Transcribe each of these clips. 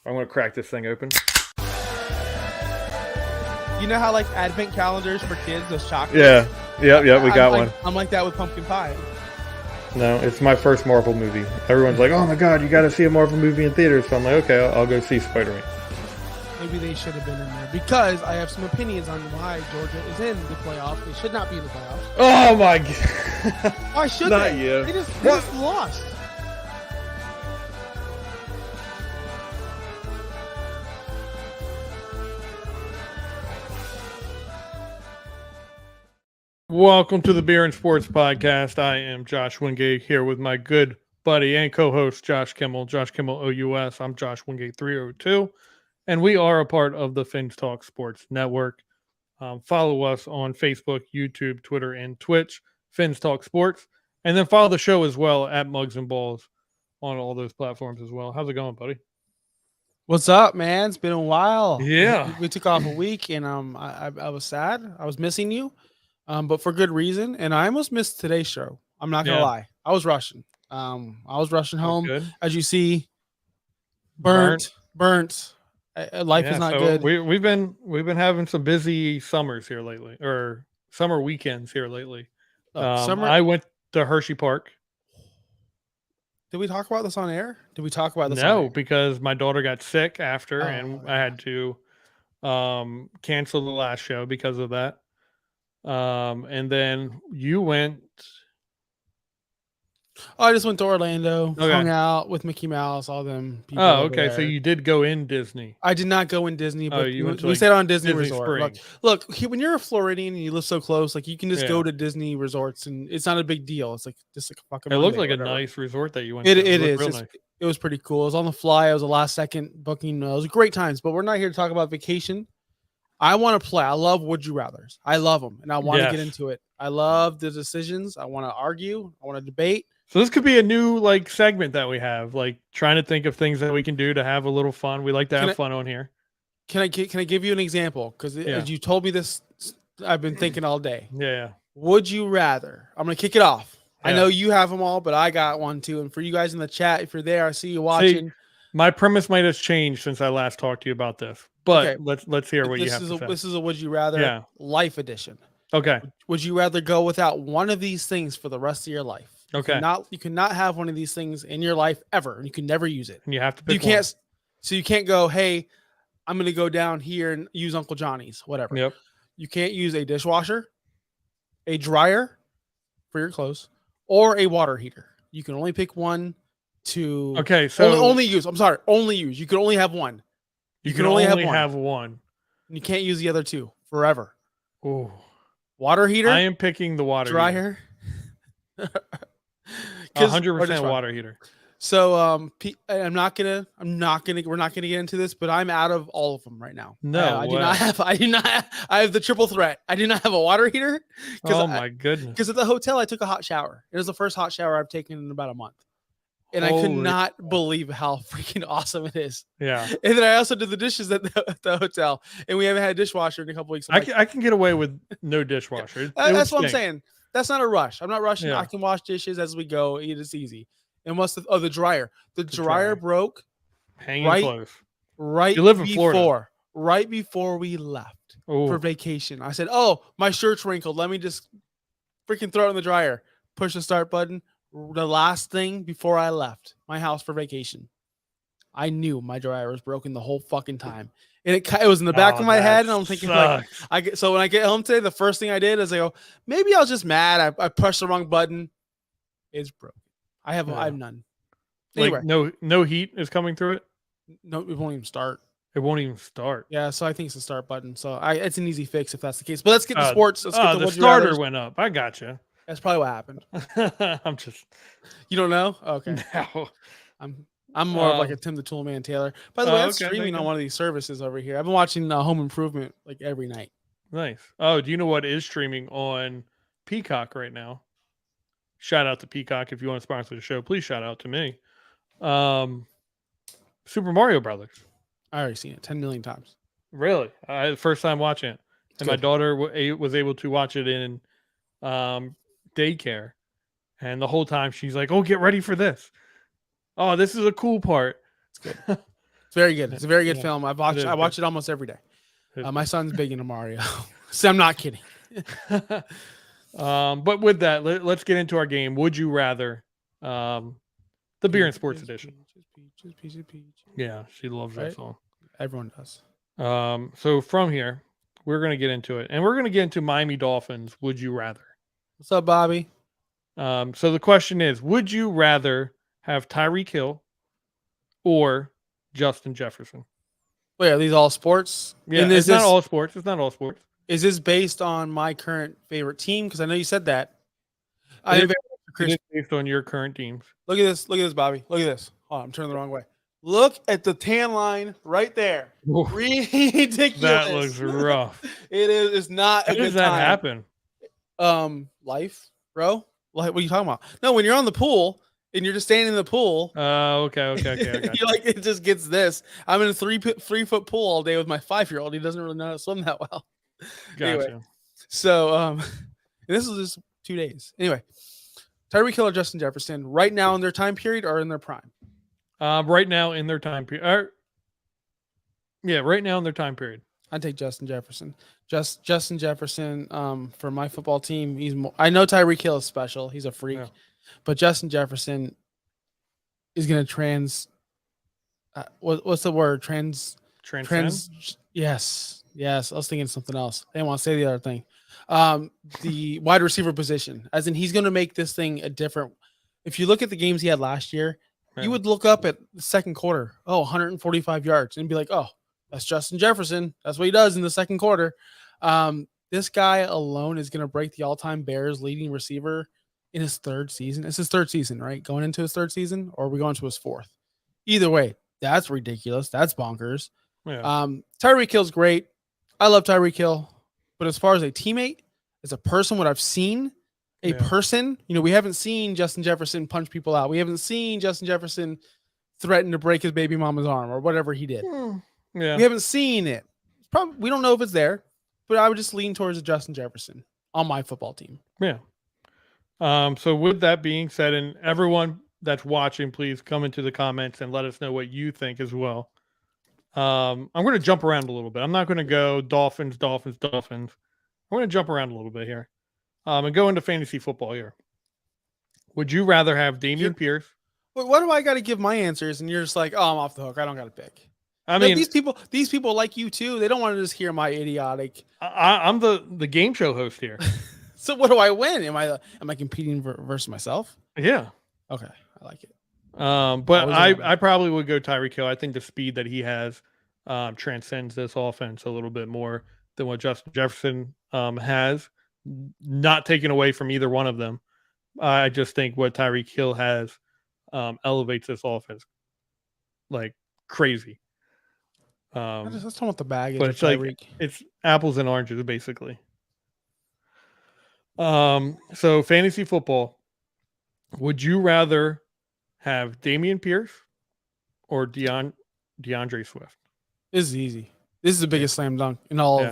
I'm going to crack this thing open. You know how like advent calendars for kids, those chocolates? Yeah. Yep. We got one. I'm like that with pumpkin pie. No, it's my first Marvel movie. Everyone's like, oh my God, you got to see a Marvel movie in theaters. So I'm like, okay, I'll go see Spider-Man. Maybe they should have been in there because I have some opinions on why Georgia is in the playoffs. They should not be in the playoffs. Oh my God. Why should Not they? you. They just lost. Welcome to the Beer and Sports Podcast. I am Josh Wingate here with my good buddy and co-host Josh Kimmel. Josh Kimmel OUS. I'm Josh Wingate 302, and we are a part of the Fins Talk Sports Network. Follow us on Facebook, YouTube, Twitter, and Twitch, Fins Talk Sports, and then follow the show as well at Mugs and Balls on all those platforms as well. How's it going, buddy? What's up, man? It's been a while. Yeah. We took off a week, and I was sad. I was missing you. But for good reason, and I almost missed today's show. I'm not gonna lie, I was rushing. I was rushing home, as you see. Burnt. Life is not good. We've been having some busy summers here lately, or summer weekends here lately. I went to Hershey Park. Did we talk about this on air? Did we talk about this? No, because my daughter got sick after, and I had to cancel the last show because of that. And then you went. Oh, I just went to Orlando, hung out with Mickey Mouse, all them people. Oh, okay. So you did go in Disney. I did not go in Disney, but we stayed on Disney Resort. Springs. Look, when you're a Floridian and you live so close, like you can just go to Disney resorts, and it's not a big deal. It's like just like a fucking. It looked like a nice resort that you went to. It is. Nice. It was pretty cool. It was on the fly. It was a last second booking. It was great times, but we're not here to talk about vacation. I want to play. I love Would You Rathers. I love them, and I want to get into it. I love the decisions. I want to argue. I want to debate. So this could be a new segment that we have, trying to think of things that we can do to have a little fun. We like to have fun on here. Can I give you an example? Because as you told me this, I've been thinking all day. Yeah. Would you rather? I'm going to kick it off. Yeah. I know you have them all, but I got one too. And for you guys in the chat, if you're there, I see you watching. See, my premise might have changed since I last talked to you about this, but let's hear what you have to say. This is a Would You Rather Life Edition. Okay. Would you rather go without one of these things for the rest of your life? Okay. You cannot have one of these things in your life ever, and you can never use it. And you have to pick one. So you can't go, hey, I'm going to go down here and use Uncle Johnny's, whatever. Yep. You can't use a dishwasher, a dryer for your clothes, or a water heater. You can only pick one to only use. I'm sorry, only use. You can only have one. You can only have one. And you can't use the other two forever. Oh. Water heater? I am picking the water dryer. 100% water heater. So we're not gonna get into this, but I'm out of all of them right now. No, I have the triple threat. I do not have a water heater. Oh my goodness. Because at the hotel I took a hot shower. It was the first hot shower I've taken in about a month. And I could not believe how freaking awesome it is. Yeah. And then I also did the dishes at the hotel, and we haven't had a dishwasher in a couple weeks. I can get away with no dishwasher. That's what I'm saying. That's not a rush. I'm not rushing. Yeah. I can wash dishes as we go. It is easy. And what's the dryer? The dryer broke. Hanging close. Right. You live in Florida. Right before we left for vacation. I said, "Oh, my shirt's wrinkled. Let me just freaking throw it in the dryer." Push the start button. The last thing before I left my house for vacation, I knew my dryer was broken the whole fucking time. And it was in the back of my head, and I'm thinking, so when I get home today, the first thing I did is I go, maybe I was just mad. I pushed the wrong button. It's broken. I have none. Anyway, no heat is coming through it? No, it won't even start. It won't even start. Yeah, so I think it's the start button. So it's an easy fix if that's the case. But let's get to sports. Let's get the starter went up. I got you. That's probably what happened. I'm just. You don't know? Okay. No. I'm more of like a Tim the Toolman Taylor. By the way, I'm streaming on one of these services over here. I've been watching Home Improvement every night. Nice. Oh, do you know what is streaming on Peacock right now? Shout out to Peacock. If you want to sponsor the show, please shout out to me. Super Mario Brothers. I already seen it 10 million times. Really? First time watching it. And my daughter was able to watch it in daycare. And the whole time she's like, oh, get ready for this. Oh, this is a cool part. It's good. It's very good. It's a very good film. I watch it almost every day. My son's big into Mario, so I'm not kidding. But with that, let's get into our game. Would you rather? The Beer and Sports Edition. Yeah, she loves that song. Everyone does. So from here, we're going to get into it. And we're going to get into Miami Dolphins. Would you rather? What's up, Bobby? So the question is, would you rather have Tyreek Hill or Justin Jefferson? Wait, are these all sports? Yeah, it's not all sports. It's not all sports. Is this based on my current favorite team? Because I know you said that. It is based on your current teams. Look at this. Look at this, Bobby. Look at this. Oh, I'm turning the wrong way. Look at the tan line right there. Ooh, ridiculous. That looks rough. It is. It's not. How does that happen? Life, bro. Like, what are you talking about? No, when you're on the pool and you're just standing in the pool. Okay. You're like, it just gets this. I'm in a 3-foot pool all day with my 5-year-old. He doesn't really know how to swim that well. Gotcha. Anyway, so and this is just 2 days. Anyway, Tyreek Hill or Justin Jefferson right now in their time period or in their prime? Right now in their time period. Right now in their time period. I'd take Justin Jefferson. Justin Jefferson for my football team. He's more, I know Tyreek Hill is special. He's a freak. Yeah. But Justin Jefferson is going to what's the word? Yes. I was thinking something else. I didn't want to say the other thing. The wide receiver position, as in he's going to make this thing a different. If you look at the games he had last year, you would look up at the second quarter, 145 yards, and be like, oh, that's Justin Jefferson. That's what he does in the second quarter. This guy alone is going to break the all-time Bears leading receiver in his third season. It's his third season, right? Going into his third season, or are we going to his fourth? Either way, that's ridiculous. That's bonkers. Yeah. Tyreek Hill's great. I love Tyreek Hill. But as far as a teammate, as a person, what I've seen, person, we haven't seen Justin Jefferson punch people out. We haven't seen Justin Jefferson threaten to break his baby mama's arm or whatever he did. Yeah. We haven't seen it. We don't know if it's there, but I would just lean towards Justin Jefferson on my football team. Yeah. So with that being said, and everyone that's watching, please come into the comments and let us know what you think as well. I'm going to jump around a little bit. I'm not going to go Dolphins. I'm going to jump around a little bit here. And go into fantasy football here. Would you rather have Dameon Pierce? What do I got to give my answers? And you're just like, oh, I'm off the hook. I don't got to pick. I mean, these people like you too. They don't want to just hear my idiotic. I'm the game show host here. So what do I win? Am I competing versus myself? Yeah. Okay, I like it. But I probably would go Tyreek Hill. I think the speed that he has transcends this offense a little bit more than what Justin Jefferson has. Not taken away from either one of them. I just think what Tyreek Hill has elevates this offense like crazy. That's not what the bag is. But it's Tyreek. Like it's apples and oranges basically. So fantasy football. Would you rather have Dameon Pierce or DeAndre Swift? This is easy. This is the biggest slam dunk in all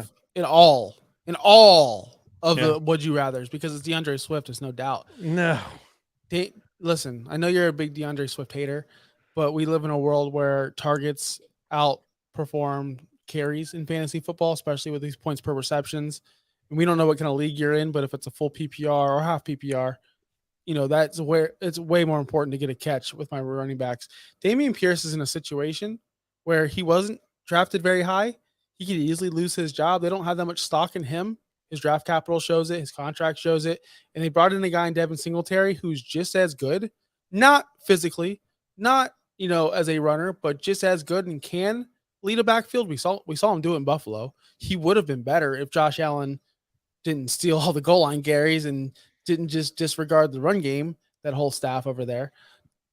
of the would you rather's because it's DeAndre Swift. It's no doubt. No. Listen, I know you're a big DeAndre Swift hater, but we live in a world where targets outperform carries in fantasy football, especially with these points per receptions. And we don't know what kind of league you're in, but if it's a full PPR or half PPR, that's where it's way more important to get a catch with my running backs. Dameon Pierce is in a situation where he wasn't drafted very high. He could easily lose his job. They don't have that much stock in him. His draft capital shows it. His contract shows it. And they brought in a guy in Devin Singletary who's just as good, not physically, not, as a runner, but just as good and can lead a backfield. We saw him do it in Buffalo. He would have been better if Josh Allen didn't steal all the goal line carries and didn't just disregard the run game, that whole staff over there.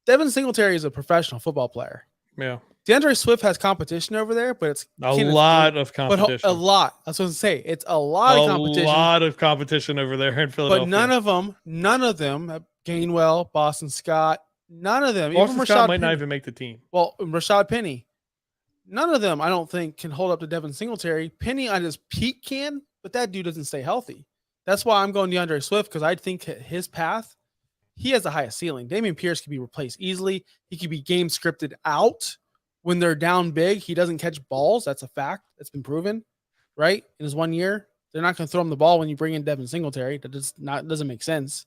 Devin Singletary is a professional football player. Yeah. DeAndre Swift has competition over there, but it's a lot of competition. A lot. That's what I was going to say. It's a lot of competition. A lot of competition over there in Philadelphia. But none of them, Gainwell, Boston Scott, none of them. Boston Scott might not even make the team. Well, Rashad Penny, none of them, I don't think, can hold up to Devin Singletary. Penny on his peak can, but that dude doesn't stay healthy. That's why I'm going DeAndre Swift, because I think his path, he has the highest ceiling. Dameon Pierce can be replaced easily. He can be game scripted out when they're down big, he doesn't catch balls. That's a fact. That's been proven, right? In his 1 year, they're not going to throw him the ball when you bring in Devin Singletary. That doesn't make sense.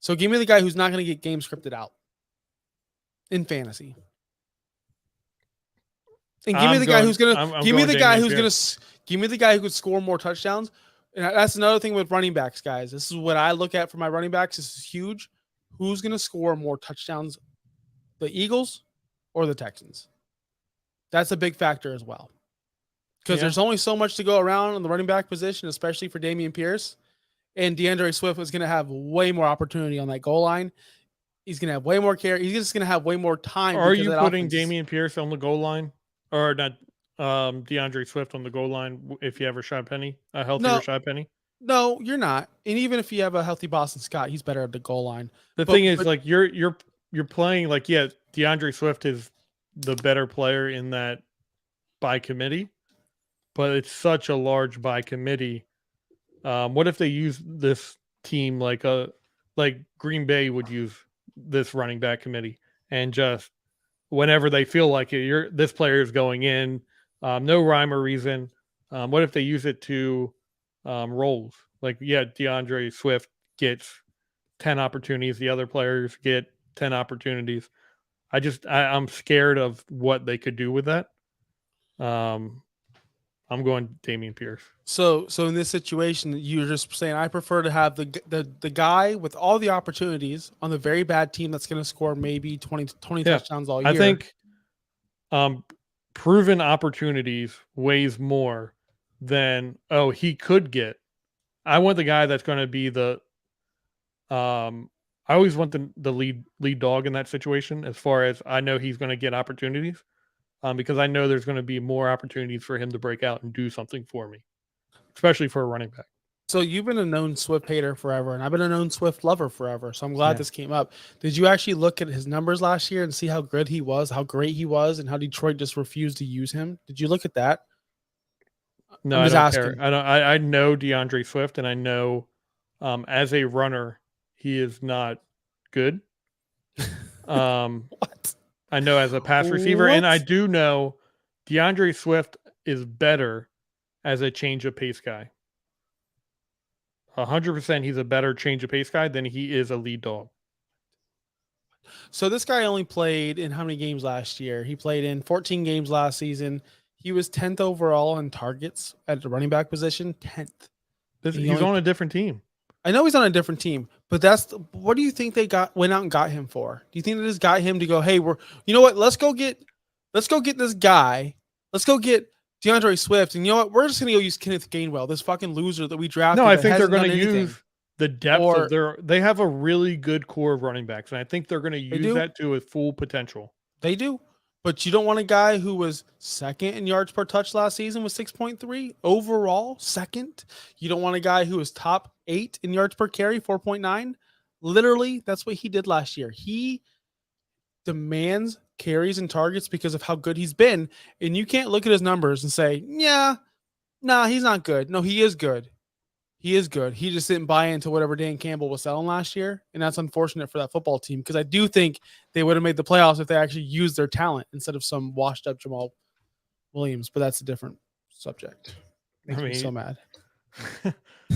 So give me the guy who's not going to get game scripted out in fantasy. And give me the guy who's going to give me the guy who's going to give me the guy who could score more touchdowns. And that's another thing with running backs, guys. This is what I look at for my running backs. This is huge. Who's going to score more touchdowns, the Eagles or the Texans? That's a big factor as well. Because there's only so much to go around in the running back position, especially for Dameon Pierce. And DeAndre Swift is going to have way more opportunity on that goal line. He's going to have way more care. He's just going to have way more time. Are you putting Dameon Pierce on the goal line? Or not DeAndre Swift on the goal line if you have Rashad Penny? A healthy Rashad Penny? No, you're not. And even if you have a healthy Boston Scott, he's better at the goal line. The thing is, like, you're playing, like, DeAndre Swift is the better player in that by committee, but it's such a large by committee. What if they use this team like Green Bay would use this running back committee, and just whenever they feel like it, this player is going in, no rhyme or reason. What if they use it to roles? Like, DeAndre Swift gets 10 opportunities, the other players get 10 opportunities. I'm scared of what they could do with that. I'm going Dameon Pierce. So in this situation, you're just saying I prefer to have the guy with all the opportunities on the very bad team that's going to score maybe 20 touchdowns all year. I think proven opportunities weighs more than he could get. I want the guy that's going to be the I always want the lead dog in that situation, as far as I know he's going to get opportunities. Because I know there's going to be more opportunities for him to break out and do something for me, especially for a running back. So you've been a known Swift hater forever, and I've been a known Swift lover forever. So I'm glad this came up. Did you actually look at his numbers last year and see how good he was, how great he was, and how Detroit just refused to use him? Did you look at that? No, I don't care. I know DeAndre Swift, and I know as a runner, he is not good. What? I know as a pass receiver, and I do know DeAndre Swift is better as a change of pace guy. 100% he's a better change of pace guy than he is a lead dog. So this guy only played in how many games last year? He played in 14 games last season. He was 10th overall in targets at the running back position. 10th. He's on a different team. I know he's on a different team, but what do you think they went out and got him for? Do you think they just got him to go, hey, you know what? Let's go get this guy. Let's go get DeAndre Swift. And you know what? We're just going to go use Kenneth Gainwell, this fucking loser that we drafted. No, I think they're going to use the depth of they have a really good core of running backs. And I think they're going to use that to its full potential. They do. But you don't want a guy who was second in yards per touch last season with 6.3 overall, second. You don't want a guy who was top 8 in yards per carry, 4.9. Literally, that's what he did last year. He demands carries and targets because of how good he's been. And you can't look at his numbers and say, he's not good. No, he is good. He is good. He just didn't buy into whatever Dan Campbell was selling last year. And that's unfortunate for that football team, because I do think they would have made the playoffs if they actually used their talent instead of some washed up Jamal Williams. But that's a different subject. Makes me so mad.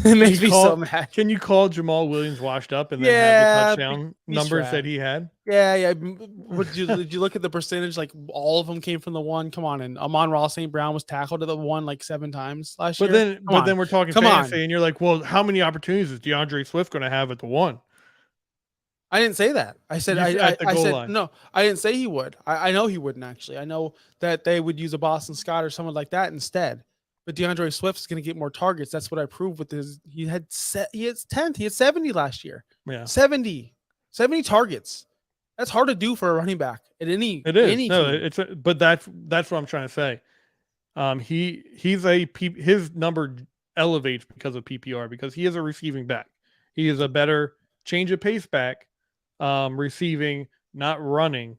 It makes me so mad. Can you call Jamal Williams washed up and then have the touchdown numbers that he had? Yeah. Did you look at the percentage? Like, all of them came from the one. Come on. And Amon-Ra St. Brown was tackled to the one like 7 times last year. But then we're talking fantasy, and you're like, well, how many opportunities is DeAndre Swift going to have at the one? I didn't say that. I said no. I didn't say he would. I know he wouldn't actually. I know that they would use a Boston Scott or someone like that instead. But DeAndre Swift is going to get more targets. That's what I proved with his. He had 10th. He had 70 last year. Yeah, 70 targets. That's hard to do for a running back at any. It is. Any team. But that's what I'm trying to say. His number elevates because of PPR, because he is a receiving back. He is a better change of pace back, receiving, not running,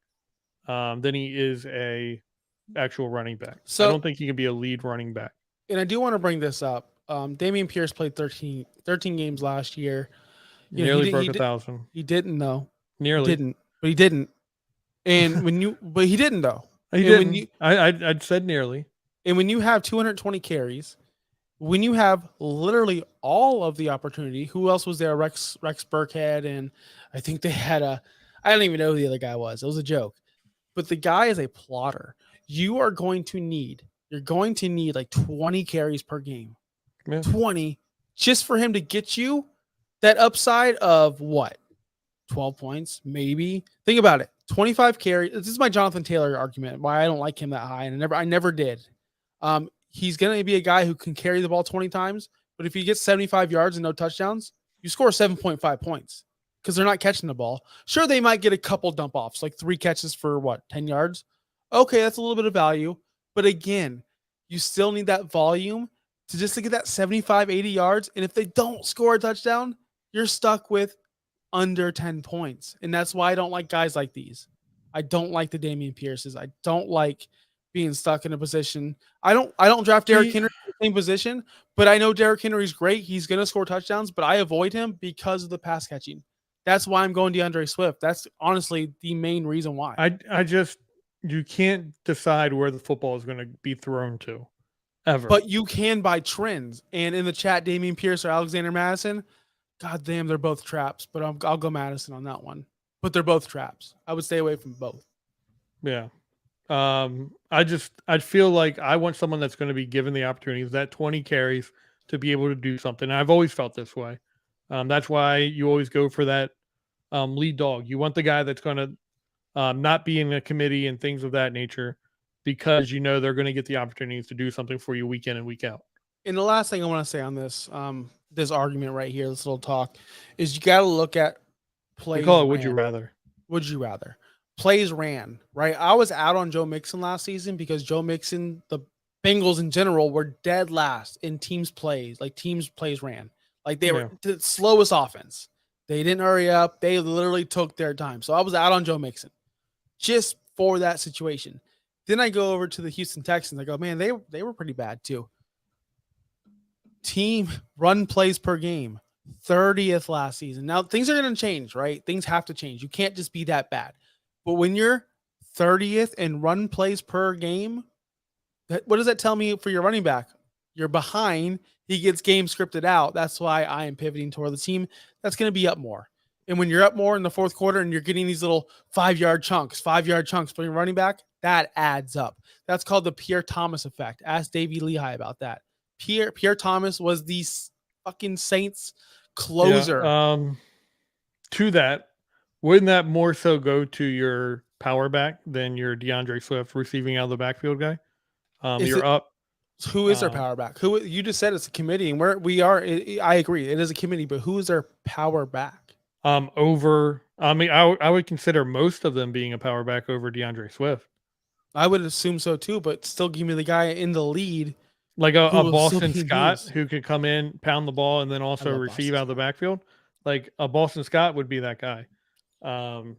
than he is a actual running back. So I don't think he can be a lead running back. And I do want to bring this up. Dameon Pierce played 13 games last year. Nearly broke 1,000. He didn't though. Nearly didn't, but he didn't. And but he didn't though. He didn't. I'd said nearly. And when you have 220 carries, when you have literally all of the opportunity, who else was there? Rex Burkhead, and I think they had I don't even know who the other guy was. It was a joke. But the guy is a plotter. You're going to need like 20 carries per game. Yeah. 20 just for him to get you that upside of what? 12 points, maybe. Think about it. 25 carries. This is my Jonathan Taylor argument, why I don't like him that high, and I never did. He's going to be a guy who can carry the ball 20 times, but if he gets 75 yards and no touchdowns, you score 7.5 points because they're not catching the ball. Sure, they might get a couple dump offs, like 3 catches for 10 yards. Okay, that's a little bit of value. But again, you still need that volume to get that 75, 80 yards. And if they don't score a touchdown, you're stuck with under 10 points. And that's why I don't like guys like these. I don't like the Dameon Pierces. I don't like being stuck in a position. I don't draft Derrick Henry in the same position, but I know Derrick Henry's great. He's going to score touchdowns, but I avoid him because of the pass catching. That's why I'm going DeAndre Swift. That's honestly the main reason why. You can't decide where the football is going to be thrown to ever. But you can by trends. And in the chat, Dameon Pierce or Alexander Madison, God damn, they're both traps, but I'll go Madison on that one. But they're both traps. I would stay away from both. Yeah. I feel like I want someone that's going to be given the opportunities, that 20 carries, to be able to do something. And I've always felt this way. That's why you always go for that lead dog. You want the guy that's going to not be in a committee and things of that nature, because you know they're going to get the opportunities to do something for you week in and week out. And the last thing I want to say on this this argument right here, this little talk, is you got to look at plays. We call it would you rather. Would you rather? Plays ran, right? I was out on Joe Mixon last season because Joe Mixon, the Bengals in general, were dead last in teams plays ran. Like they were the slowest offense. They didn't hurry up. They literally took their time. So I was out on Joe Mixon just for that situation. Then I go over to the Houston Texans. I go, man, they were pretty bad too. Team run plays per game, 30th last season. Now things are going to change, right? Things have to change. You can't just be that bad. But when you're 30th in run plays per game, what does that tell me for your running back? You're behind. He gets game scripted out. That's why I am pivoting toward the team that's going to be up more. And when you're up more in the fourth quarter and you're getting these little 5-yard chunks for your running back, that adds up. That's called the Pierre Thomas effect. Ask Davey Lehigh about that. Pierre Thomas was the fucking Saints closer. Yeah, to that, wouldn't that more so go to your power back than your DeAndre Swift receiving out of the backfield guy? You're up. Who is their power back? Who you just said it's a committee, and we are. I agree, it is a committee, but who is their power back? I would consider most of them being a power back over DeAndre Swift. I would assume so too, but still give me the guy in the lead, like a Boston Scott who could come in, pound the ball, and then also receive out of the backfield. Like a Boston Scott would be that guy. You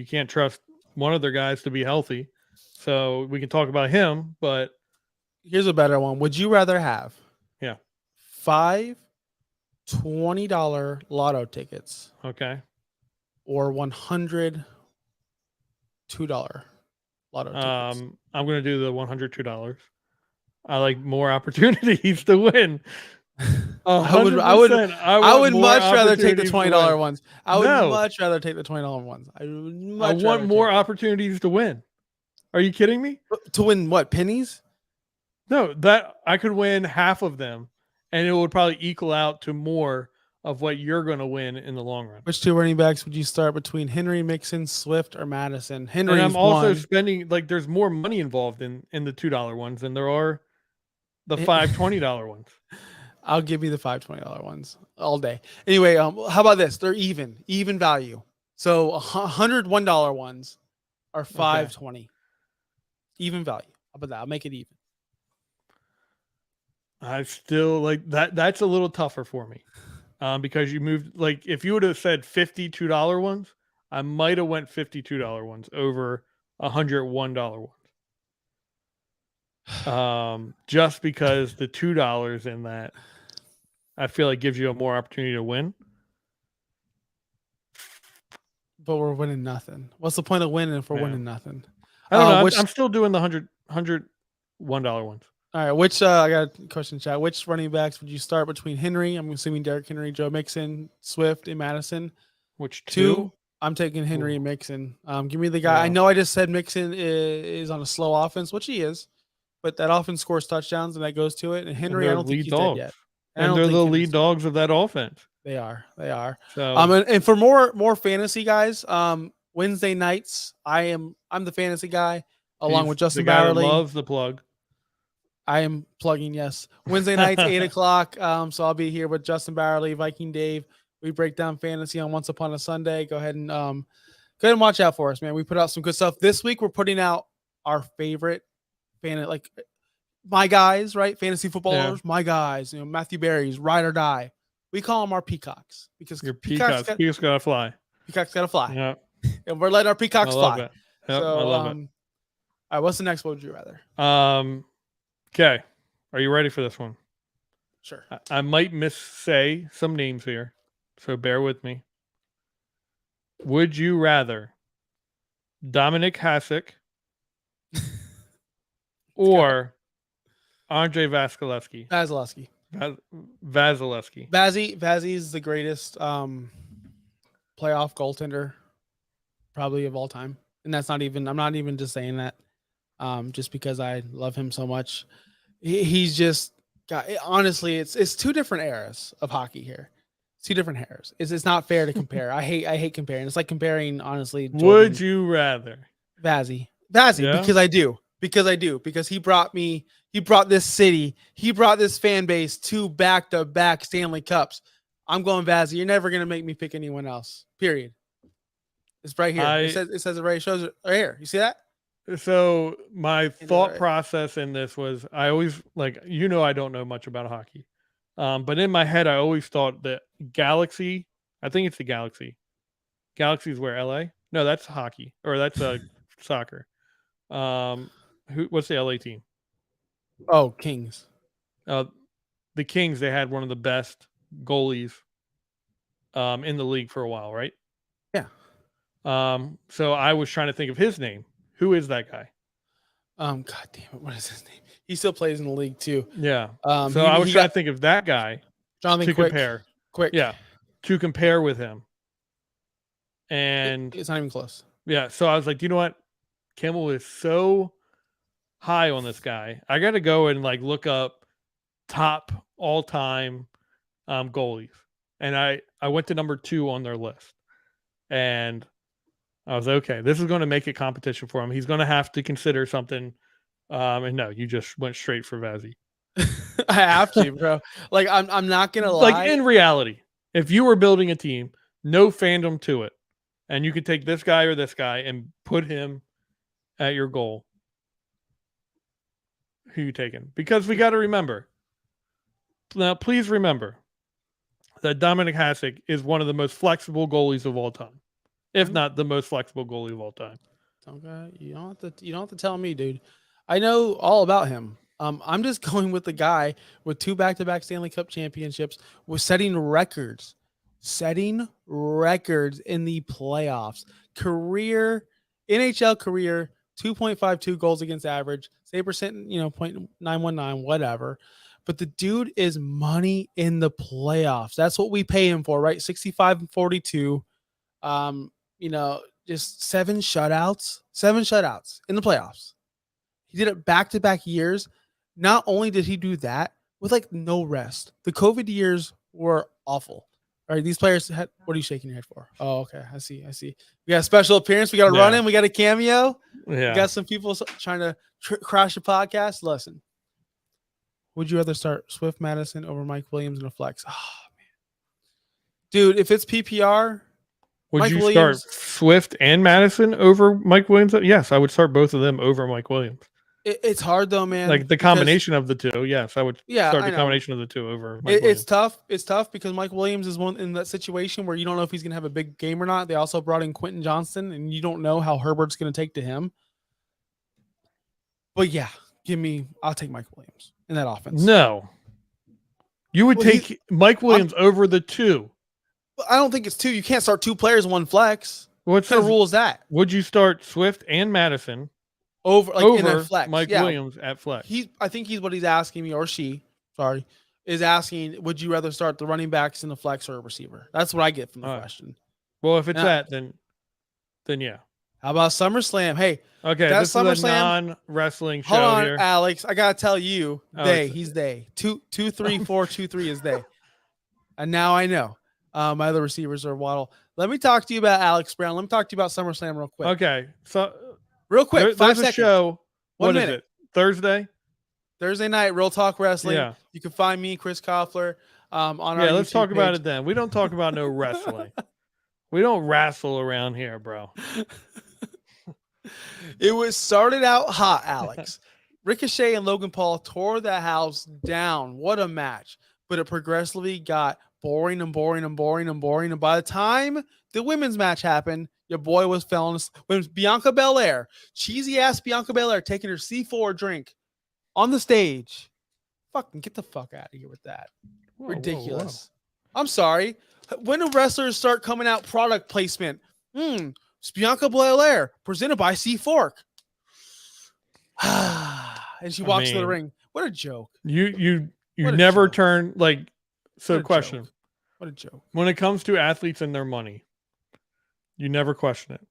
can't trust one of their guys to be healthy, so we can talk about him. But here's a better one. Would you rather have 5 $20 lotto tickets, or 100 $2 lotto tickets? I'm going to do the $102. I like more opportunities to win. I would much rather take the $20 ones. I would much rather take the $20 ones. I want more opportunities to win. Are you kidding me? To win what? Pennies? No, that I could win half of them, and it would probably equal out to more of what you're going to win in the long run. Which 2 running backs would you start between Henry, Mixon, Swift, or Madison? Henry. And I'm also spending, there's more money involved in the $2 ones than there are the $5 $20 ones. I'll give you the $5 $20 ones all day. Anyway, how about this? They're even value. So $101 ones are $5.20. Even value. How about that? I'll make it even. I still like that. That's a little tougher for me, because you moved. Like if you would have said $52 ones, I might have went $52 ones over $101 ones. Just because the $2 in that, I feel like gives you a more opportunity to win. But we're winning nothing. What's the point of winning if we're winning nothing? I don't know. I'm still doing the $101 ones. All right. I got a question, chat. Which running backs would you start between Henry? I'm assuming Derrick Henry, Joe Mixon, Swift, and Madison. Which two? I'm taking Henry and Mixon. Give me the guy. Yeah. I know I just said Mixon is on a slow offense, which he is, but that offense scores touchdowns and that goes to it. And Henry, I don't think he's dead yet. And they're the lead dogs of that offense. They are. So, and for more fantasy guys, Wednesday nights, I'm the fantasy guy along with Justin Bowerly. Loves the plug. I am plugging, yes. Wednesday nights, 8:00. So I'll be here with Justin Bowerly, Viking Dave. We break down fantasy on Once Upon a Sunday. Go ahead and watch out for us, man. We put out some good stuff. This week we're putting out our favorite my guys, right? Fantasy footballers, my guys. Matthew Berry's ride or die. We call them our peacocks because your peacocks gotta fly. Peacocks gotta fly. Yeah. And we're letting our peacocks fly. It. Yep, so, I love it. All right, what's the next one? Would you rather? Okay. Are you ready for this one? Sure. I might say some names here, so bear with me. Would you rather Dominic Hasek or Andre Vasilevsky? Vasilevsky. Vazzy is the greatest playoff goaltender probably of all time. And I'm not even just saying that just because I love him so much. He's just got, honestly, it's two different eras of hockey here. It's two different eras. It's not fair to compare. I hate comparing. It's like comparing, honestly. Jordan, would you rather? Vazzy, yeah? Because I do. Because he brought this city, he brought this fan base to back-to-back Stanley Cups. I'm going Vazzy. You're never going to make me pick anyone else, period. It's right here. It says it right. It shows it right here. You see that? So my thought process in this was I always I don't know much about hockey. But in my head, I always thought that Galaxy, I think it's the Galaxy. Galaxy's where, LA? No, that's hockey. Or that's soccer. What's the LA team? Oh, Kings. The Kings, they had one of the best goalies in the league for a while, right? Yeah. So I was trying to think of his name. Who is that guy? God damn it. What is his name? He still plays in the league too. Yeah. So I was trying to think of that guy Jonathan compare. Quick. Yeah. To compare with him. And it's not even close. Yeah. So I was like, you know what? Kimmel is so high on this guy. I got to go and look up top all-time goalies. And I went to number 2 on their list. And I was okay. This is going to make it competition for him. He's going to have to consider something. And no, you just went straight for Vazzy. I have to, bro. I'm not gonna lie. In reality, if you were building a team, no fandom to it, and you could take this guy or this guy and put him at your goal, who you taking? Because we got to remember. Now, please remember that Dominic Hasek is one of the most flexible goalies of all time. If not the most flexible goalie of all time. Okay, you don't have to tell me, dude. I know all about him. I'm just going with the guy with 2 back-to-back Stanley Cup championships, was setting records in the playoffs. NHL career, 2.52 goals against average, save percent, 0.919, whatever. But the dude is money in the playoffs. That's what we pay him for, right? 65 and 42. Just 7 shutouts in the playoffs. He did it back-to-back years. Not only did he do that with no rest, the COVID years were awful. All right, these players had, what are you shaking your head for? Oh, okay. I see. We got a special appearance. We got a run in. We got a cameo. Yeah. We got some people trying to crash the podcast. Listen, would you rather start Swift Madison over Mike Williams in a flex? Oh, man. Dude, if it's PPR, would Mike you Williams, start Swift and Madison over Mike Williams? Yes, I would start both of them over Mike Williams. It's hard though, man. The combination of the two. Yes, I would start the combination of the two over Mike Williams. It's tough. It's tough because Mike Williams is one in that situation where you don't know if he's going to have a big game or not. They also brought in Quentin Johnston, and you don't know how Herbert's going to take to him. But yeah, I'll take Mike Williams in that offense. No. You would take Mike Williams over the 2. I don't think it's 2. You can't start 2 players in one flex. What kind of rule is that? Would you start Swift and Madison in a flex. Mike Williams at flex. I think he's what he's asking me, or she, sorry, is asking, would you rather start the running backs in the flex or a receiver? That's what I get from the question. Well, if it's then yeah. How about SummerSlam? Hey, okay, this is a non-wrestling show. Hold on, here. Alex. I gotta tell you, he's they 2-3-4-2-3 is they, and now I know. My other receivers are Waddle. Let me talk to you about Alex Brown. Let me talk to you about SummerSlam real quick. Okay, so real quick, 5 seconds. A show. What is it? Thursday night, Real Talk Wrestling. Yeah. You can find me, Chris Koffler, on our let's YouTube talk page. about it then. We don't talk about no wrestling. We don't wrestle around here, bro. It was started out hot, Alex. Ricochet and Logan Paul tore that house down. What a match. But it progressively got boring. And by the time the women's match happened, your boy was falling. When Bianca Belair, cheesy ass Bianca Belair, taking her C4 drink on the stage. Fucking get the fuck out of here with that. Ridiculous. Whoa. I'm sorry. When do wrestlers start coming out product placement? It's Bianca Belair, presented by C-Fork. And she walks to the ring. What a joke. You never turn like so. Question. What a joke. When it comes to athletes and their money, you never question it.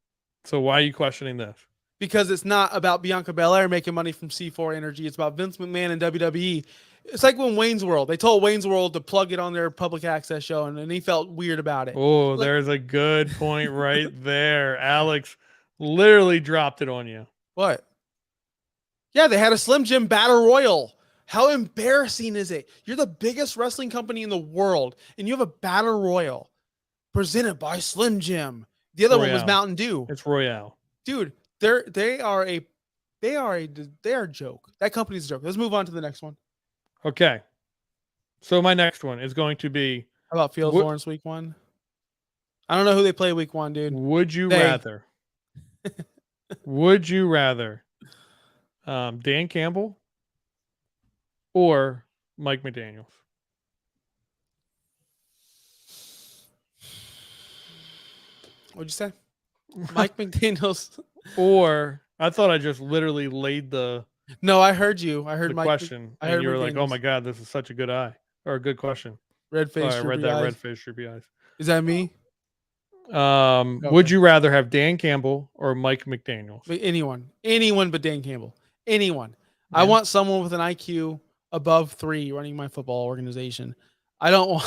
So why are you questioning this? Because it's not about Bianca Belair making money from C4 Energy. It's about Vince McMahon and WWE. It's like when Wayne's World, they told Wayne's World to plug it on their public access show, and he felt weird about it. Oh, there's a good point right there. Alex literally dropped it on you. What? Yeah, they had a Slim Jim Battle Royal. How embarrassing is it? You're the biggest wrestling company in the world, and you have a Battle Royal presented by Slim Jim. The other one was Mountain Dew. It's Royale. Dude, they are a joke. That company's a joke. Let's move on to the next one. Okay. So my next one is going to be... How about Field Lawrence week 1? I don't know who they play week 1, dude. Would you rather? Would you rather Dan Campbell or Mike McDaniels? What'd you say? Mike McDaniels. Or I thought I just literally laid the... No, I heard you. I heard the Mike question. I heard and you were McDaniels. like, oh my God, this is such a good good question. Red face. I read that red face, droopy eyes. Is that me? Okay. Would you rather have Dan Campbell or Mike McDaniels? Anyone but Dan Campbell. Anyone. Yeah. I want someone with an IQ above 3 running my football organization. I know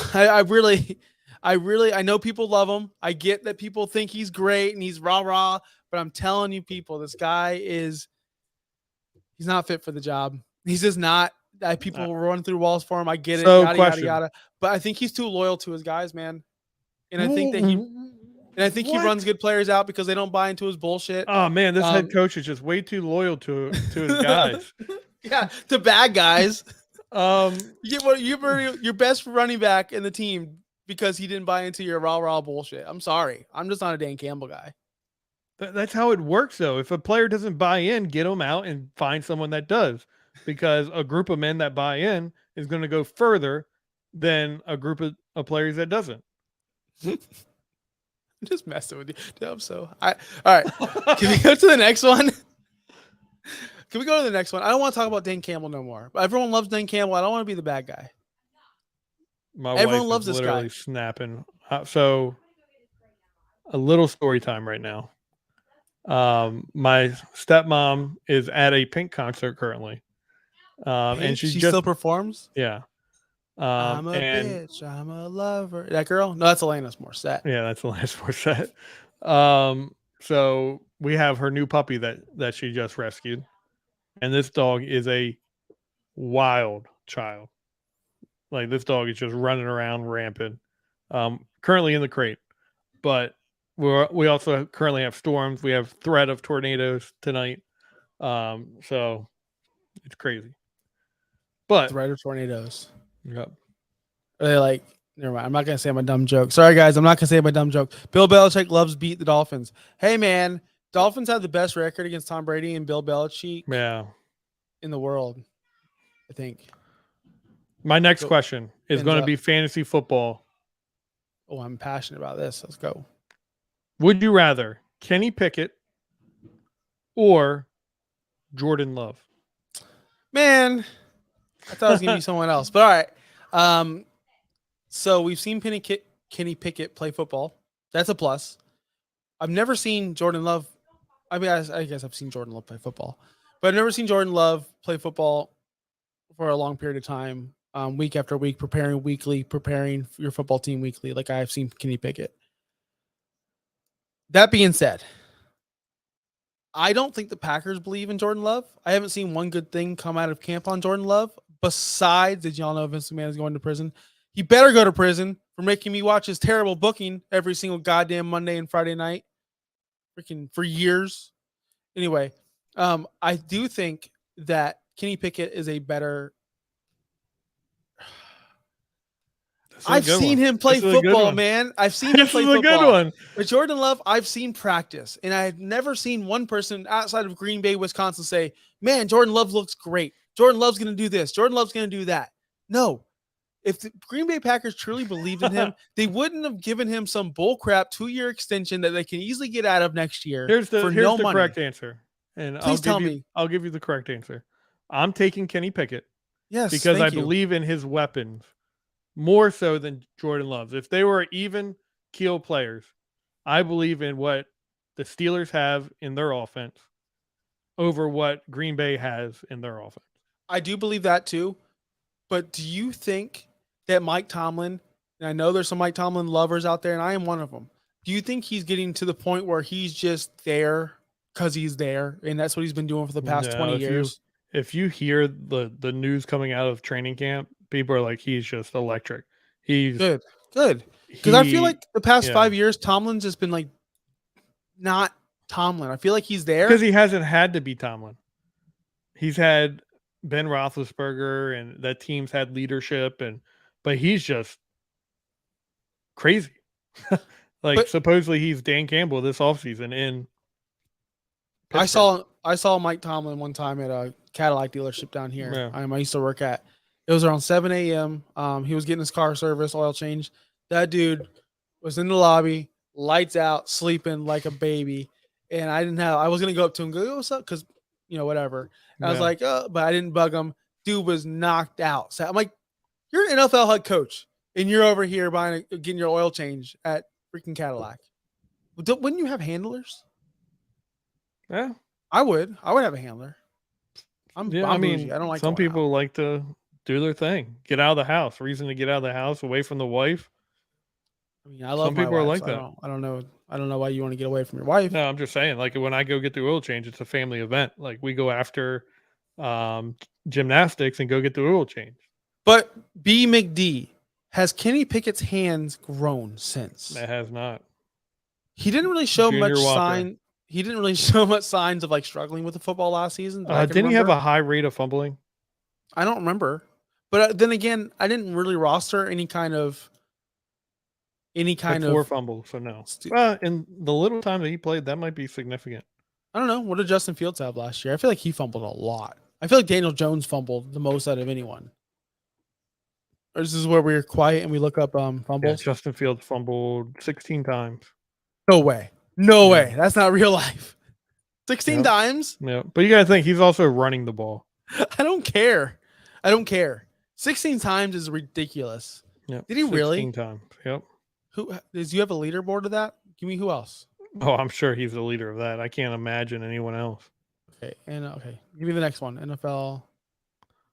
people love him. I get that people think he's great and he's rah-rah, but I'm telling you people, this guy he's not fit for the job. He's just not. People will run through walls for him. I get it. So yada, yada. But I think he's too loyal to his guys, man. And I think that he runs good players out because they don't buy into his bullshit. Oh man, this head coach is just way too loyal to his guys. Yeah, to bad guys. You get your best running back in the team because he didn't buy into your rah-rah bullshit. I'm sorry. I'm just not a Dan Campbell guy. That's how it works, though. If a player doesn't buy in, get them out and find someone that does. Because a group of men that buy in is going to go further than a group of players that doesn't. I'm just messing with you. All right. Can we go to the next one? Can we go to the next one? I don't want to talk about Dan Campbell no more. Everyone loves Dan Campbell. I don't want to be the bad guy. Everyone loves this guy. Snapping. So a little story time right now. My stepmom is at a Pink concert currently. And she just still performs? Yeah. I'm a bitch. I'm a lover. That girl? No, that's Alanis Morissette. Yeah, that's Alanis Morissette. So we have her new puppy that she just rescued. And this dog is a wild child. Like, this dog is just running around rampant. Currently in the crate. But we also currently have storms. We have threat of tornadoes tonight. So it's crazy. But threat of tornadoes. Yep. Are they like, never mind. I'm not gonna say my dumb joke. Sorry guys, I'm not gonna say my dumb joke. Bill Belichick loves beat the Dolphins. Hey man, Dolphins have the best record against Tom Brady and Bill Belichick in the world, I think. My next question is going to be fantasy football. Oh, I'm passionate about this. Let's go. Would you rather Kenny Pickett or Jordan Love? Man, I thought it was going to be someone else. But all right. So we've seen Kenny Pickett play football. That's a plus. I've never seen Jordan Love. I mean, I guess I've seen Jordan Love play football, but I've never seen Jordan Love play football for a long period of time, week after week, preparing your football team weekly, like I've seen Kenny Pickett. That being said, I don't think the Packers believe in Jordan Love. I haven't seen one good thing come out of camp on Jordan Love. Besides, did y'all know Vince McMahon is going to prison? He better go to prison for making me watch his terrible booking every single goddamn Monday and Friday night. Freaking for years. Anyway, I do think that Kenny Pickett is a better. I've seen him play football, man. I've seen him play football. This is a good one. But Jordan Love, I've seen practice, and I've never seen one person outside of Green Bay, Wisconsin say, man, Jordan Love looks great. Jordan Love's going to do this. Jordan Love's going to do that. No. If the Green Bay Packers truly believed in him, they wouldn't have given him some bullcrap 2-year extension that they can easily get out of next year. Here's the correct answer. And please tell me. I'll give you the correct answer. I'm taking Kenny Pickett. Yes, because I believe in his weapons more so than Jordan Love's. If they were even keel players, I believe in what the Steelers have in their offense over what Green Bay has in their offense. I do believe that too. But do you think that Mike Tomlin, and I know there's some Mike Tomlin lovers out there, and I am one of them, do you think he's getting to the point where he's just there because he's there, and that's what he's been doing for the past 20 years? If you hear the news coming out of training camp, people are like, he's just electric. He's good. Because I feel like the past 5 years, Tomlin's just been like not Tomlin. I feel like he's there. Because he hasn't had to be Tomlin. He's had Ben Roethlisberger, and that team's had leadership, but he's just crazy. Supposedly he's Dan Campbell this offseason in Pittsburgh. I saw Mike Tomlin one time at a Cadillac dealership down here. Yeah. I used to work at. It was around 7 a.m. He was getting his car service, oil change. That dude was in the lobby, lights out, sleeping like a baby. And I was gonna go up to him and go, what's up? Because whatever. I was like, but I didn't bug him. Dude was knocked out. So I'm like, you're an NFL head coach, and you're over here getting your oil change at freaking Cadillac. Wouldn't you have handlers? Yeah, I would. I would have a handler. I'm bougie. I don't like. Some people like to do their thing, get out of the house. Reason to get out of the house, away from the wife. I mean, I love. Some people are like that. I don't know. I don't know why you want to get away from your wife. No, I'm just saying. Like when I go get the oil change, it's a family event. Like we go after gymnastics and go get the oil change. But B. McD, has Kenny Pickett's hands grown since? It has not. He didn't really show much sign. He didn't really show much signs of like struggling with the football last season. Didn't he have a high rate of fumbling? I don't remember. But then again, I didn't really roster any kind of 4 fumbles, so no. In the little time that he played, that might be significant. I don't know. What did Justin Fields have last year? I feel like he fumbled a lot. I feel like Daniel Jones fumbled the most out of anyone. Or this is where we're quiet and we look up fumbles. Yeah, Justin Fields fumbled 16 times. No way. No way. That's not real life. 16 times? Yeah. But you got to think, he's also running the ball. I don't care. 16 times is ridiculous. Yeah. Did he really? 16 times. Yep. Do you have a leaderboard of that? Give me who else? Oh, I'm sure he's the leader of that. I can't imagine anyone else. Okay. Give me the next one. NFL.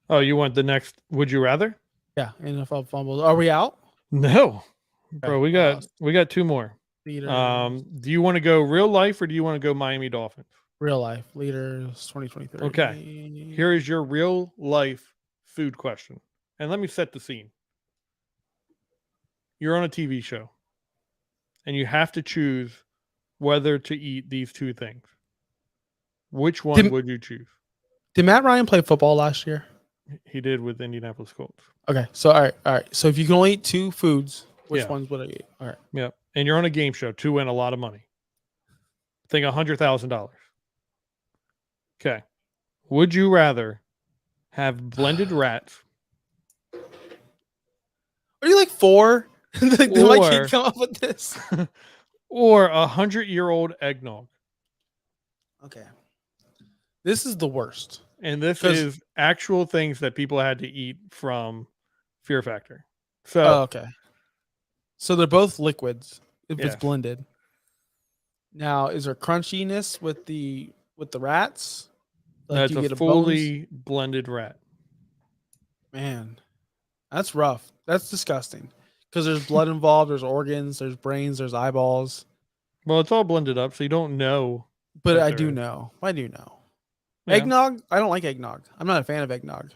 Oh, you want the next? Would you rather? Yeah, NFL fumbles. Are we out? No, bro. We got 2 more. Leaders. Do you want to go real life or do you want to go Miami Dolphins? Real life leaders 2023. Okay. Here is your real life food question, and let me set the scene. You're on a TV show, and you have to choose whether to eat these 2 things. Which one would you choose? Did Matt Ryan play football last year? He did with Indianapolis Colts. Okay, so all right. So if you can only eat 2 foods, which ones would I eat? All right. Yeah, and you're on a game show to win a lot of money. I think $100,000. Okay. Would you rather have blended rats? Are you like 4? Did my kid come up with this? Or 100-year-old eggnog? Okay. This is the worst. And this is actual things that people had to eat from Fear Factor. So okay. So they're both liquids if Yes. it's blended. Now, is there crunchiness with the rats? Like, that's a fully blended rat. Man, that's rough. That's disgusting. Because there's blood involved, there's organs, there's brains, there's eyeballs. Well, it's all blended up, so you don't know. But I do know. Yeah. Eggnog? I don't like eggnog. I'm not a fan of eggnog.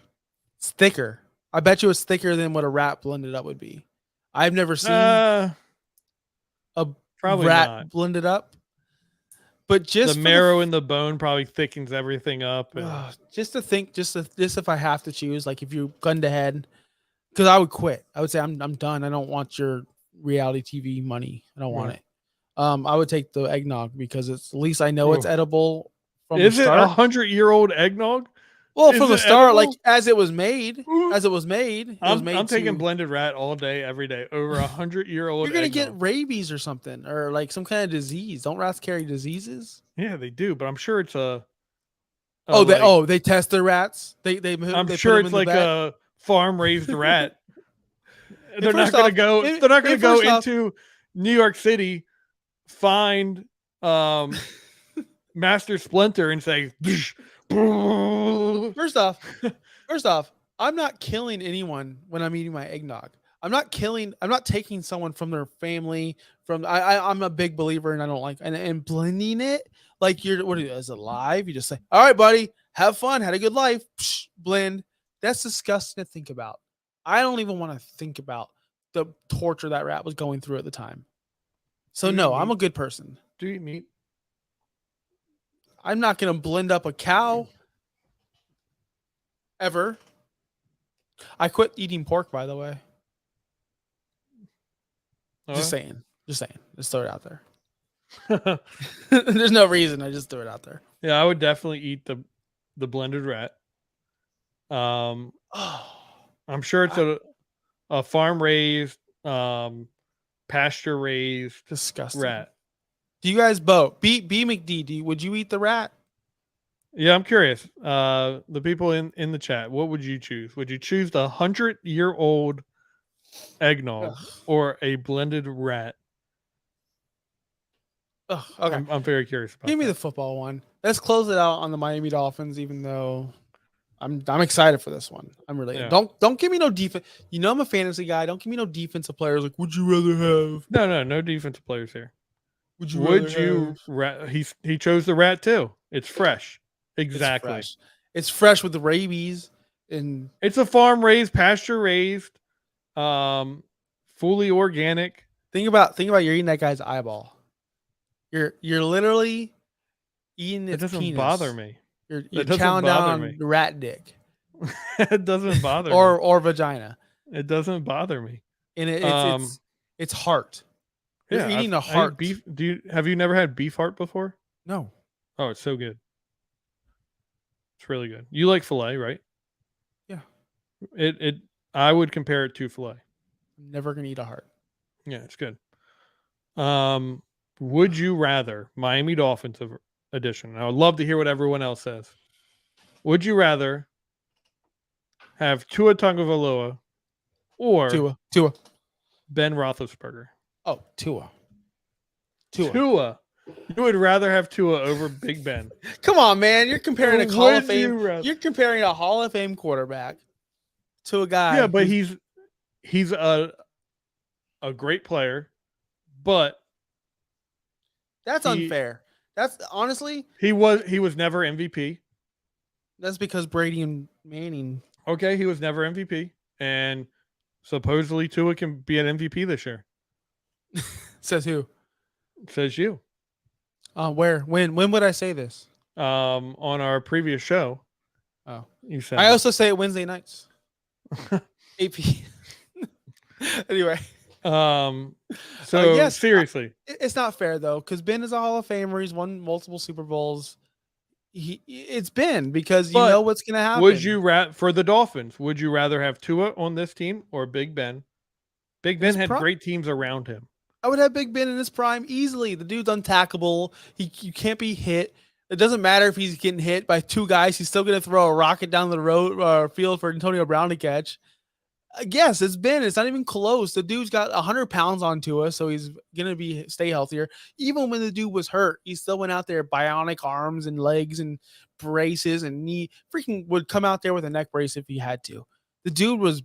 It's thicker. I bet you it's thicker than what a rat blended up would be. I've never seen a rat blended up. But just the marrow in the bone probably thickens everything up. Just if I have to choose, like if you gunned ahead, because I would quit. I would say I'm done. I don't want your reality TV money. I don't want it. I would take the eggnog because at least I know it's edible. Is it 100-year-old eggnog? Well, from the start, like as it was made, I'm taking blended rat all day, every day. Over 100-year-old. You're gonna get rabies or something, or like some kind of disease. Don't rats carry diseases? Yeah, they do, but I'm sure it's a. They test their rats. I'm sure it's like a farm raised rat. They're not gonna go. They're not gonna go into New York City, find Master Splinter and say. First off, I'm not killing anyone when I'm eating my eggnog. I'm not taking someone from their family. I'm a big believer, and I don't like and blending it like is it live? You just say, "All right, buddy, have fun, had a good life." Psh, blend. That's disgusting to think about. I don't even want to think about the torture that rat was going through at the time. So no, I'm a good person. Do you eat meat? I'm not going to blend up a cow ever. I quit eating pork, by the way. Just saying. Just throw it out there. There's no reason. I just threw it out there. Yeah, I would definitely eat the blended rat. I'm sure it's a farm raised, pasture raised, disgusting rat. Do you guys vote? B McD, would you eat the rat? Yeah, I'm curious. The people in the chat, what would you choose? Would you choose the 100-year-old eggnog or a blended rat? Okay. I'm very curious about Give me the football one. Let's close it out on the Miami Dolphins, even though I'm excited for this one. I'm really don't give me no defense. You know I'm a fantasy guy. Don't give me no defensive players. Like, would you rather have? No defensive players here. Would you he chose the rat too. It's fresh. Exactly. It's fresh with the rabies, and it's a farm raised, pasture raised, fully organic. Think about you're eating that guy's eyeball. You're literally eating its penis. It doesn't bother me. You're chowing down on rat dick. It doesn't bother me. Or vagina. It doesn't bother me. And it's heart. You're eating a heart. Beef. Have you never had beef heart before? No. Oh, it's so good. It's really good. You like filet, right? Yeah. I would compare it to filet. I'm never gonna eat a heart. Yeah, it's good. Would you rather Miami Dolphins edition? I would love to hear what everyone else says. Would you rather have Tua Tagovailoa or Tua Ben Roethlisberger? Oh, Tua. You would rather have Tua over Big Ben. Come on, man. You're comparing a Hall of Fame. You're comparing a Hall of Fame quarterback to a guy. Yeah, but he's a great player, but that's unfair. That's honestly he was never MVP. That's because Brady and Manning. Okay, he was never MVP, and supposedly Tua can be an MVP this year. Says who? Says you. Where? When would I say this? On our previous show. Oh, you said. I also say it Wednesday nights. 8 p.m. Anyway. So yes, seriously, it's not fair though, because Ben is a Hall of Famer. He's won multiple Super Bowls. It's Ben because you know what's gonna happen. Would you for the Dolphins? Would you rather have Tua on this team or Big Ben? Big Ben had great teams around him. I would have Big Ben in his prime easily. The dude's untackable. You can't be hit. It doesn't matter if he's getting hit by two guys. He's still going to throw a rocket down the road field for Antonio Brown to catch. Yes, it's not even close. The dude's got 100 pounds onto us, so he's going to stay healthier. Even when the dude was hurt, he still went out there, bionic arms and legs and braces, and he freaking would come out there with a neck brace if he had to. The dude was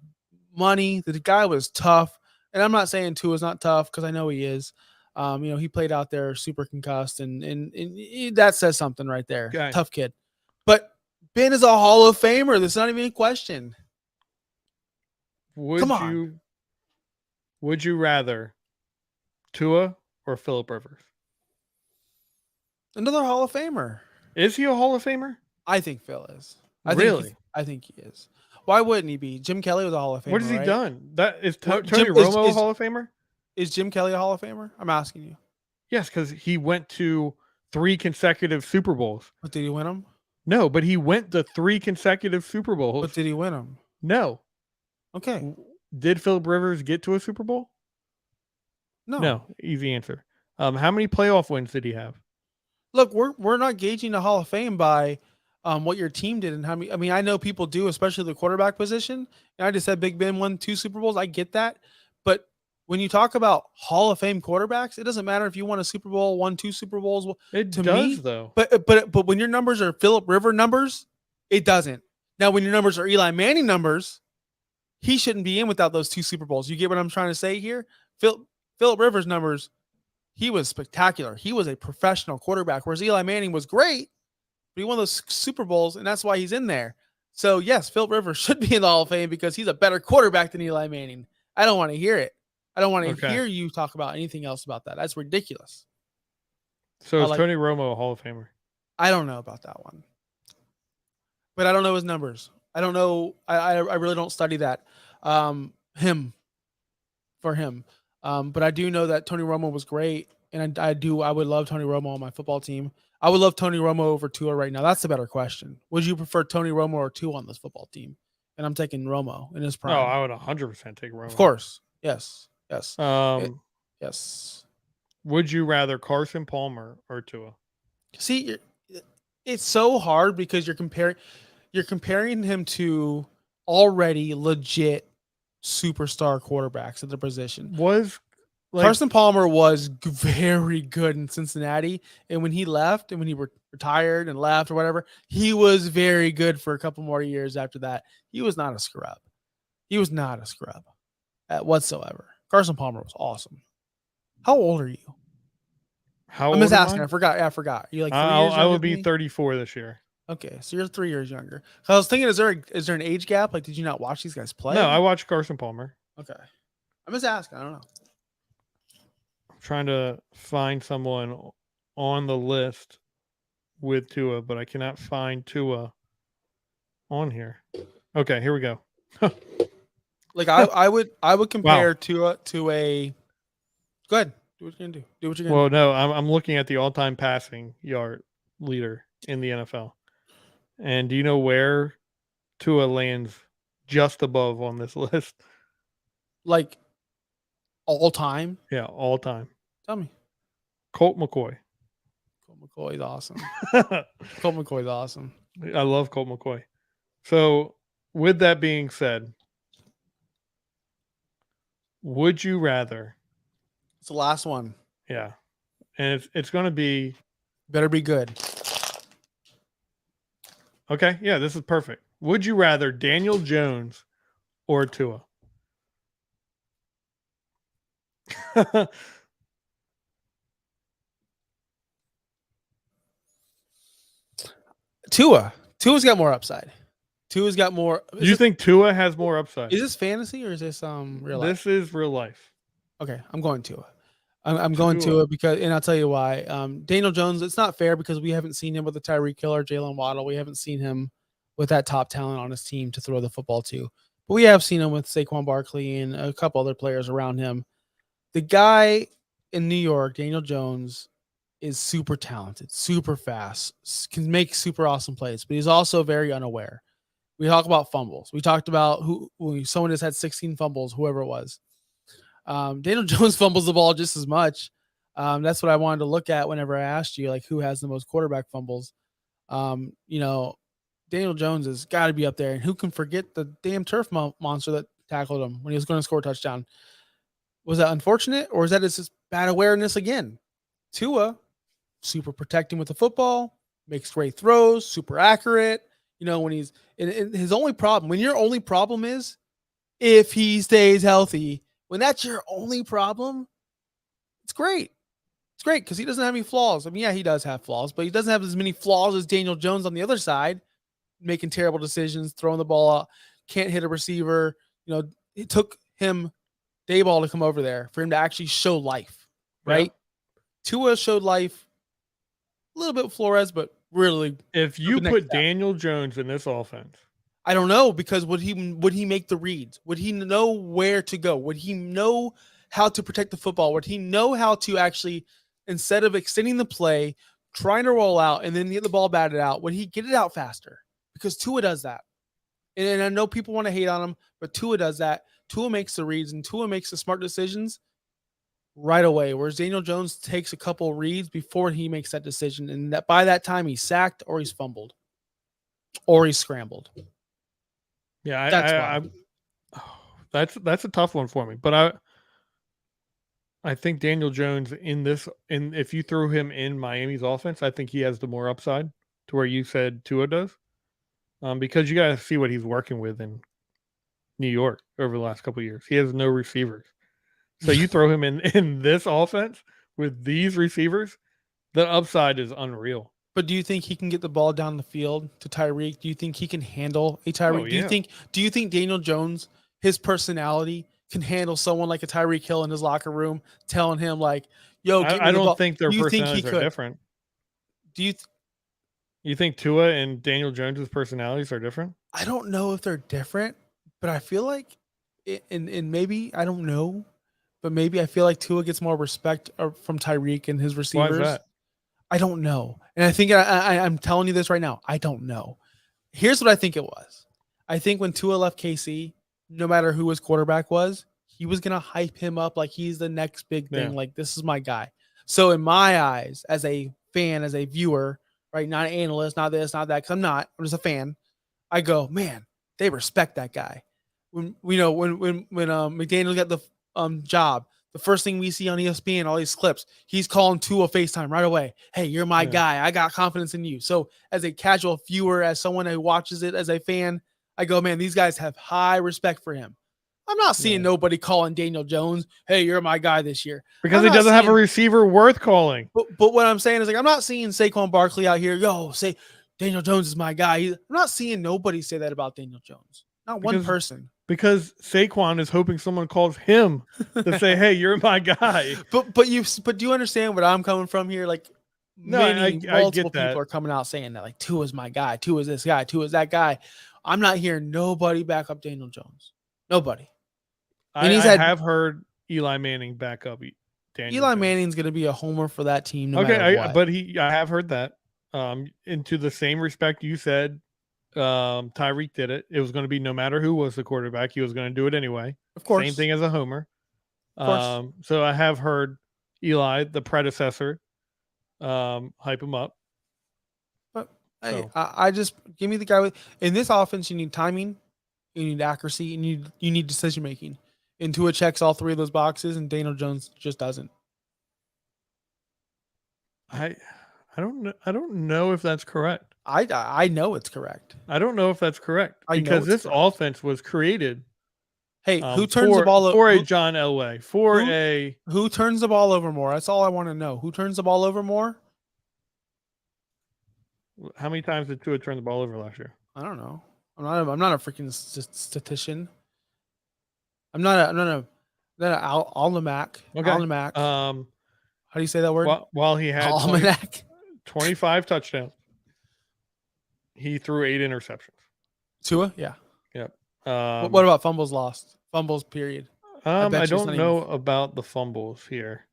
money. The guy was tough. And I'm not saying Tua's not tough because I know he is. He played out there super concussed, and that says something right there. Okay. Tough kid. But Ben is a Hall of Famer. That's not even a question. Would you rather Tua or Phillip Rivers? Another Hall of Famer. Is he a Hall of Famer? I think Phil is. I think he is. Why wouldn't he be? Jim Kelly was a Hall of Famer. What has he done? That is Tony Jim, Romo a Hall of Famer? Is Jim Kelly a Hall of Famer? I'm asking you. Yes, because he went to 3 consecutive Super Bowls. But did he win them? No, but he went to 3 consecutive Super Bowls. But did he win them? No. Okay. Did Phillip Rivers get to a Super Bowl? No. Easy answer. How many playoff wins did he have? Look, we're not gauging the Hall of Fame by what your team did and how many. I mean, I know people do, especially the quarterback position. And I just said Big Ben won 2 Super Bowls. I get that, but when you talk about Hall of Fame quarterbacks, it doesn't matter if you won a Super Bowl, won 2 Super Bowls. It does, though. But when your numbers are Phillip Rivers numbers, it doesn't. Now, when your numbers are Eli Manning numbers, he shouldn't be in without those 2 Super Bowls. You get what I'm trying to say here? Phillip Rivers numbers, he was spectacular. He was a professional quarterback, whereas Eli Manning was great, but he won those Super Bowls, and that's why he's in there. So, yes, Phillip Rivers should be in the Hall of Fame because he's a better quarterback than Eli Manning. I don't want to hear it. I don't want to hear you talk about anything else about that. That's ridiculous. So is Tony Romo a Hall of Famer? I don't know about that one. But I don't know his numbers. I don't know. I really don't study that. For him. But I do know that Tony Romo was great. And I would love Tony Romo on my football team. I would love Tony Romo over Tua right now. That's the better question. Would you prefer Tony Romo or Tua on this football team? And I'm taking Romo in his prime. Oh, I would 100% take Romo. Of course. Yes. Yes. Would you rather Carson Palmer or Tua? See, it's so hard because you're comparing him to already legit superstar quarterbacks at the position. Carson Palmer was very good in Cincinnati, and when he left and when he retired and left or whatever, he was very good for a couple more years after that. He was not a scrub. Whatsoever. Carson Palmer was awesome. How old are you? I'm just asking. I forgot. You like 3 years younger? I will be 34 this year. Okay, so you're 3 years younger. I was thinking, is there an age gap? Like, did you not watch these guys play? No, I watched Carson Palmer. Okay. I'm just asking. I don't know. I'm trying to find someone on the list with Tua, but I cannot find Tua on here. Okay, here we go. Like I would compare Tua to a. Go ahead. Do what you're gonna do. Well, no, I'm looking at the all-time passing yard leader in the NFL, and do you know where Tua lands just above on this list? Like all time? Yeah, all time. Tell me. Colt McCoy. Colt McCoy's awesome. Colt McCoy's awesome. I love Colt McCoy. So, with that being said, would you rather? It's the last one. Yeah. And it's going to be. Better be good. Okay. Yeah, this is perfect. Would you rather Daniel Jones or Tua? Tua's got more upside. Tua's got more. Do you think Tua has more upside? Is this fantasy or is this real life? This is real life. Okay, I'm going Tua. I'm going Tua because, and I'll tell you why. Daniel Jones, it's not fair because we haven't seen him with the Tyreek Hill or Jalen Waddle. We haven't seen him with that top talent on his team to throw the football to. But we have seen him with Saquon Barkley and a couple other players around him. The guy in New York, Daniel Jones, is super talented, super fast, can make super awesome plays, but he's also very unaware. We talk about fumbles. We talked about someone has had 16 fumbles, whoever it was. Daniel Jones fumbles the ball just as much. That's what I wanted to look at whenever I asked you, like, who has the most quarterback fumbles. Daniel Jones has got to be up there. And who can forget the damn turf monster that tackled him when he was going to score a touchdown? Was that unfortunate, or is that just bad awareness again? Tua, super protecting with the football, makes great throws, super accurate. When he's and his only problem, when your only problem is if he stays healthy, when that's your only problem, it's great. It's great because he doesn't have any flaws. I mean, yeah, he does have flaws, but he doesn't have as many flaws as Daniel Jones on the other side, making terrible decisions, throwing the ball out, can't hit a receiver. It took him Dayball to come over there for him to actually show life, right? Yeah. Tua showed life a little bit with Flores, but really. If you put Daniel Jones in this offense, I don't know, because would he make the reads? Would he know where to go? Would he know how to protect the football? Would he know how to actually, instead of extending the play, trying to roll out and then get the ball batted out, would he get it out faster? Because Tua does that. And I know people want to hate on him, but Tua does that. Tua makes the reads and Tua makes the smart decisions right away, whereas Daniel Jones takes a couple reads before he makes that decision. And that by that time he's sacked or he's fumbled or he's scrambled. Yeah, that's a tough one for me. But I think Daniel Jones if you threw him in Miami's offense, I think he has the more upside to where you said Tua does. Because you got to see what he's working with in New York over the last couple of years. He has no receivers. So you throw him in this offense with these receivers, the upside is unreal. But do you think he can get the ball down the field to Tyreek? Do you think he can handle a Tyreek? Oh, yeah. Do you think Daniel Jones, his personality, can handle someone like a Tyreek Hill in his locker room telling him like, "Yo, I don't think their personalities are different." Do you? You think Tua and Daniel Jones's personalities are different? I don't know if they're different, but I feel like, and maybe I don't know, but maybe I feel like Tua gets more respect from Tyreek and his receivers. Why is that? I don't know. And I think I'm telling you this right now. I don't know. Here's what I think it was. I think when Tua left KC, no matter who his quarterback was, he was going to hype him up like he's the next big thing. Yeah. Like, this is my guy. So in my eyes, as a fan, as a viewer, right, not an analyst, not this, not that, because I'm just a fan, I go, man, they respect that guy. When McDaniel got the job, the first thing we see on ESPN, all these clips, he's calling Tua FaceTime right away. Hey, you're my guy. I got confidence in you. So as a casual viewer, as someone who watches it as a fan, I go, man, these guys have high respect for him. I'm not seeing nobody calling Daniel Jones, hey, you're my guy this year. Because he doesn't have a receiver worth calling. But what I'm saying is, like, I'm not seeing Saquon Barkley out here, say Daniel Jones is my guy. I'm not seeing nobody say that about Daniel Jones. Not one person. Because Saquon is hoping someone calls him to say, "Hey, you're my guy." But do you understand what I'm coming from here? Like, multiple people are coming out saying that, like, Tua's my guy, Tua's this guy, Tua's that guy. I'm not hearing nobody back up Daniel Jones. Nobody. I have heard Eli Manning back up Daniel Eli Jones. Manning's going to be a homer for that team. Matter what. But I have heard that. Into the same respect you said, Tyreek did it. It was going to be no matter who was the quarterback, he was going to do it anyway. Of course. Same thing as a homer. So I have heard Eli, the predecessor, hype him up. But I just give me the guy in this offense. You need timing, you need accuracy, and you need decision making. And Tua checks all three of those boxes, and Daniel Jones just doesn't. I don't know if that's correct. I know it's correct. I don't know if that's correct because this offense was created. Hey, who turns the ball over? For a John Elway. Who turns the ball over more? That's all I want to know. Who turns the ball over more? How many times did Tua turn the ball over last year? I don't know. I'm not a freaking statistician. I'm not a almanac. Okay. Almanac. How do you say that word? While he had almanac. 25 touchdowns, he threw 8 interceptions. Tua? Yeah. Yep. What about fumbles lost? Fumbles, period. I don't know about the fumbles here.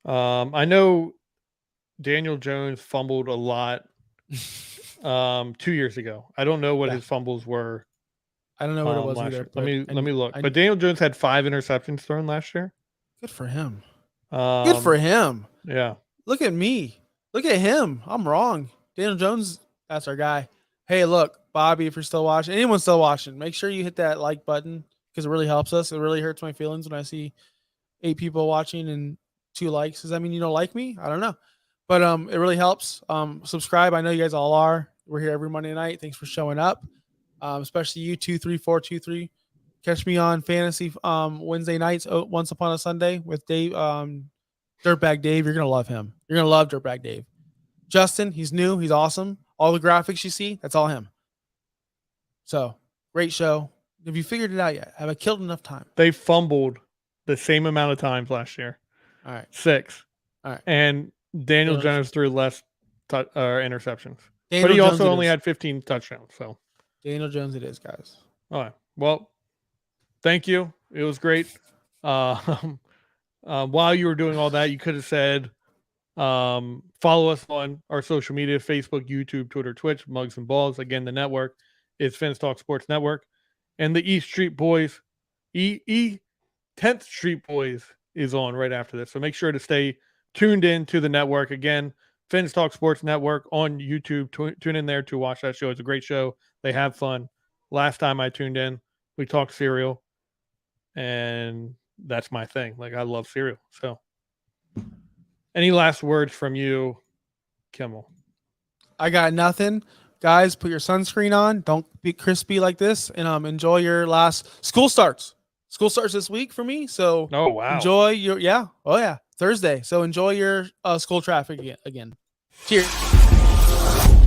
I know Daniel Jones fumbled a lot 2 years ago. I don't know what his fumbles were. I don't know what it was either. Let me look. But Daniel Jones had 5 interceptions thrown last year. Good for him. Good for him. Yeah. Look at me. Look at him. I'm wrong. Daniel Jones, that's our guy. Hey, look, Bobby, if you're still watching, anyone's still watching, make sure you hit that like button because it really helps us. It really hurts my feelings when I see 8 people watching and 2 likes. Does that mean you don't like me? I don't know. But it really helps. Subscribe. I know you guys all are. We're here every Monday night. Thanks for showing up. Especially you 23423. Catch me on Fantasy Wednesday nights, Once Upon a Sunday with Dave, Dirtbag Dave. You're gonna love him. You're gonna love Dirtbag Dave. Justin, he's new. He's awesome. All the graphics you see, that's all him. So great show. Have you figured it out yet? Have I killed enough time? They fumbled the same amount of times last year. All right. 6. All right. And Daniel Jones threw less interceptions. Daniel but he Jones also only had 15 touchdowns. So Daniel Jones it is, guys. All right. Well, thank you. It was great. While you were doing all that, you could have said, follow us on our social media, Facebook, YouTube, Twitter, Twitch, Mugs and Balls. Again, the network is Fins Talk Sports Network. And the East Street Boys, 10th Street Boys is on right after this. So make sure to stay tuned in to the network. Again, Fins Talk Sports Network on YouTube. Tune in there to watch that show. It's a great show. They have fun. Last time I tuned in, we talked cereal. And that's my thing. Like, I love cereal. So any last words from you, Kimmel? I got nothing. Guys, put your sunscreen on. Don't be crispy like this. And enjoy your last school starts. School starts this week for me. So enjoy your Thursday. So enjoy your school traffic again. Cheers.